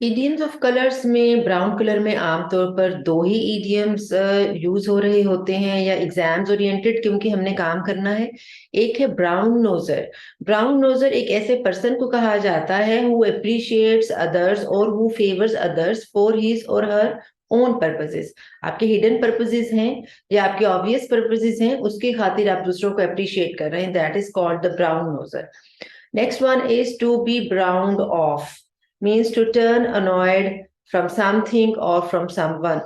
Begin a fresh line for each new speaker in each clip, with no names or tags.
Idioms of colours में brown colour में आमतौर पर दो ही इडियम्स यूज हो रहे होते हैं या एग्जाम्स ओरिएंटेड क्योंकि हमने काम करना है। एक है ब्राउन नोजर। ब्राउन नोजर एक ऐसे पर्सन को कहा जाता है हु अप्रिशिएट्स अदर्स और who favours others for his और हर ओन पर्पसेस। आपके हिडन पर्पसेस हैं या आपके ऑब्वियस पर्पसेस हैं, उसके खातिर आप दूसरों को अप्रिशिएट कर रहे हैं, that is called the brown नोजर। Next one is to be browned off, means to turn annoyed from something or from someone.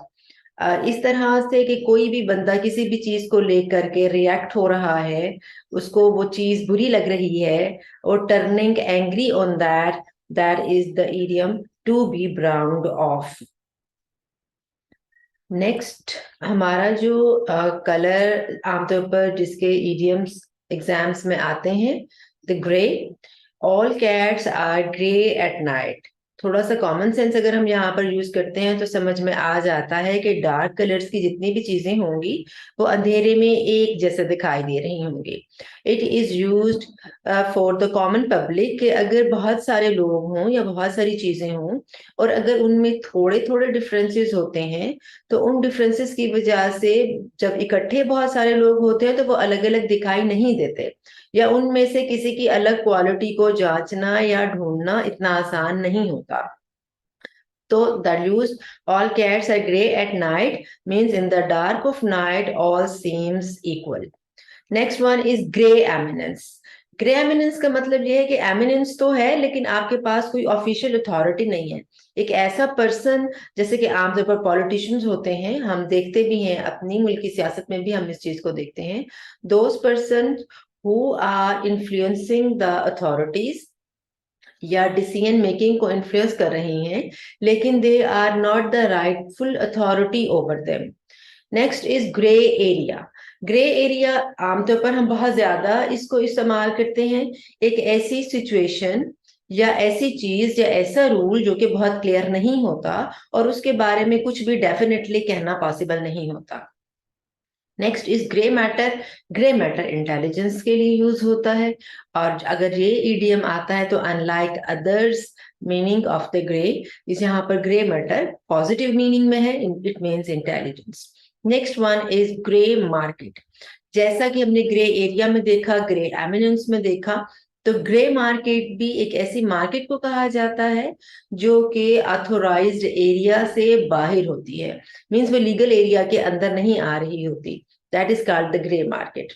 इस तरह से कि कोई भी बंदा किसी भी चीज को लेकर के रिएक्ट हो रहा है, उसको वो चीज बुरी लग रही है और turning angry on that, that is the idiom to be browned off. Next हमारा जो कलर आमतौर पर जिसके इडियम्स एग्जाम्स में आते हैं, the grey. All cats are grey at night. थोड़ा सा कॉमन सेंस अगर हम यहाँ पर यूज करते हैं तो समझ में आ जाता है कि डार्क कलर्स की जितनी भी चीजें होंगी वो अंधेरे में एक जैसे दिखाई दे रही होंगी। It is used for the common public कि अगर बहुत सारे लोग हों या बहुत सारी चीजें हों और अगर उनमें थोड़े थोड़े डिफरेंसेस होते हैं तो उन डिफरेंसेस की वजह से जब इकट्ठे बहुत सारे लोग होते हैं तो वो अलग अलग दिखाई नहीं देते, या उनमें से किसी की अलग क्वालिटी को जांचना या ढूंढना इतना आसान नहीं होता। तो the use all cats are grey at night means in the dark of night all seems equal. Next one is grey eminence. Grey eminence का मतलब यह है कि एमिनेंस तो है लेकिन आपके पास कोई ऑफिशियल अथॉरिटी नहीं है। एक ऐसा पर्सन, जैसे कि आमतौर पर पॉलिटिशियंस होते हैं, हम देखते भी हैं अपनी मुल्क की सियासत में भी हम इस चीज को देखते हैं, those person who are influencing the authorities या डिसीजन मेकिंग को इन्फ्लुएंस कर रही हैं लेकिन they are not the rightful authority over them. Next is grey area. Grey area आमतौर पर हम बहुत ज्यादा इसको इस्तेमाल करते हैं एक ऐसी सिचुएशन या ऐसी चीज या ऐसा रूल जो कि बहुत क्लियर नहीं होता और उसके बारे में कुछ भी डेफिनेटली कहना पॉसिबल नहीं होता। Next is grey matter. Grey matter intelligence के लिए यूज होता है, और अगर ये ईडीएम आता है तो unlike others meaning of the grey इस यहाँ पर ग्रे मैटर पॉजिटिव मीनिंग में है, it means intelligence. Next one is grey market. जैसा कि हमने ग्रे एरिया में देखा, ग्रे एमिनेंस में देखा, तो ग्रे मार्केट भी एक ऐसी मार्केट को कहा जाता है जो कि ऑथोराइज्ड एरिया से बाहर होती है, मीन्स वो लीगल एरिया के अंदर नहीं आ रही होती, that is called the grey market.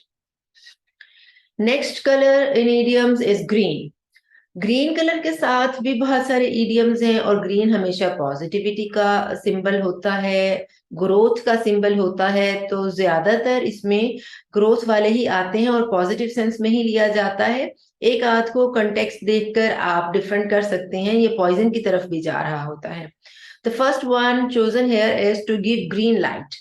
Next colour in idioms is green. Green colour के साथ भी बहुत सारे इडियम्स हैं और ग्रीन हमेशा पॉजिटिविटी का सिंबल होता है, ग्रोथ का सिंबल होता है, तो ज्यादातर इसमें ग्रोथ वाले ही आते हैं और पॉजिटिव सेंस में ही लिया जाता है। एक आध को कंटेक्स्ट देखकर आप डिफरेंट कर सकते हैं, ये पॉइजन की तरफ भी जा रहा होता है। The first one chosen here is to give green light.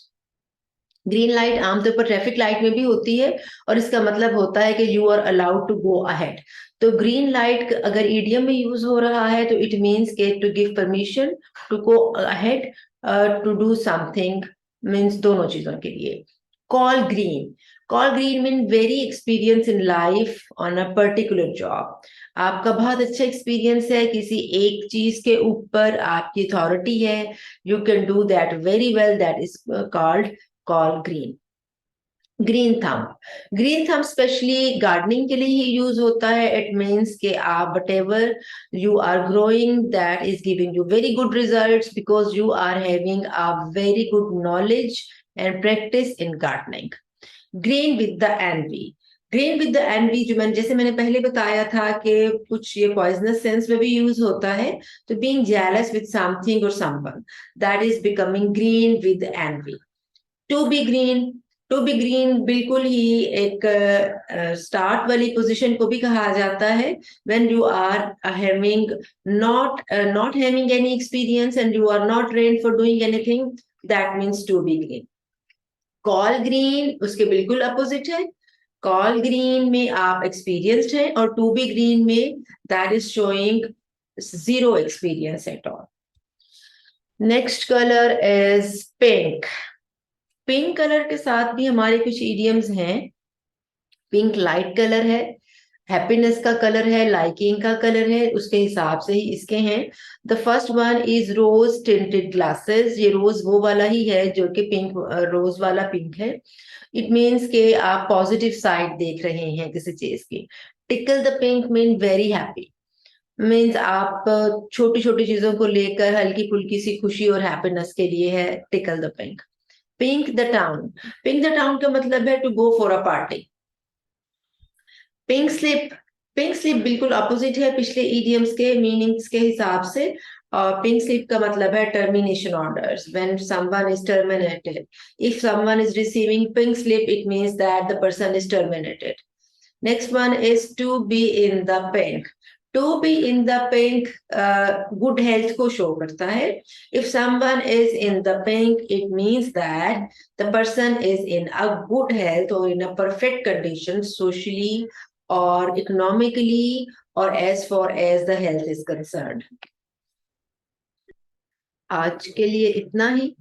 Green light आमतौर पर ट्रैफिक लाइट में भी होती है और इसका मतलब होता है कि you are allowed to go ahead. तो ग्रीन लाइट अगर ईडियम में यूज हो रहा है तो इट मीन्स के to give permission to go ahead, to do something, means दोनों चीजों के लिए। Call green. Call green mean very experience in life on a particular job. आपका बहुत अच्छा एक्सपीरियंस है किसी एक चीज के ऊपर, आपकी अथॉरिटी है, you can do that very well, that is called call green. Green thumb. Green thumb specially gardening के लिए ही यूज होता है। इट मीन्स कि आप whatever you are growing that is giving you very good results because you are having a very good knowledge and practice in gardening. Green with the envy. Green with the envy जो मैंने जैसे मैंने पहले बताया था कि कुछ ये पॉइजनस सेंस में भी यूज होता है, तो बीइंग जेलस विद समथिंग और someone, that is becoming green with envy. To be green. To be green बिल्कुल ही एक स्टार्ट वाली पोजीशन को भी कहा जाता है, when you are having not having any experience and you are not trained for doing anything, that means to be green. Call green उसके बिल्कुल अपोजिट है। कॉल ग्रीन में आप एक्सपीरियंस्ड हैं और टू बी ग्रीन में that is showing zero experience at all. Next colour is pink. Pink colour के साथ भी हमारे कुछ इडियम्स हैं। पिंक लाइट कलर है, हैप्पीनेस का कलर है, लाइकिंग का कलर है, उसके हिसाब से ही इसके हैं। The first one is rose tinted glasses. ये रोज वो वाला ही है जो कि पिंक, रोज वाला पिंक है। इट मीन्स के आप पॉजिटिव साइड देख रहे हैं किसी चीज की। Tackle the pink mean very happy, means आप छोटी छोटी चीजों को लेकर हल्की फुल्की सी खुशी और हैप्पीनेस के लिए है tickle the pink. Pink the town, pink the town का मतलब है to go for a party. Pink slip, pink slip बिल्कुल अपोजिट है पिछले इडियम्स के मीनिंग्स के हिसाब से। पिंक स्लिप का मतलब है termination orders, when someone is terminated. If someone is receiving pink slip it means that the person is terminated. Next one is to be in the pink. To be in the pink good health को show करता है। If someone is in the pink it means that the person is in a good health और in a perfect condition socially और economically और as for as the health is concerned. आज के लिए इतना ही।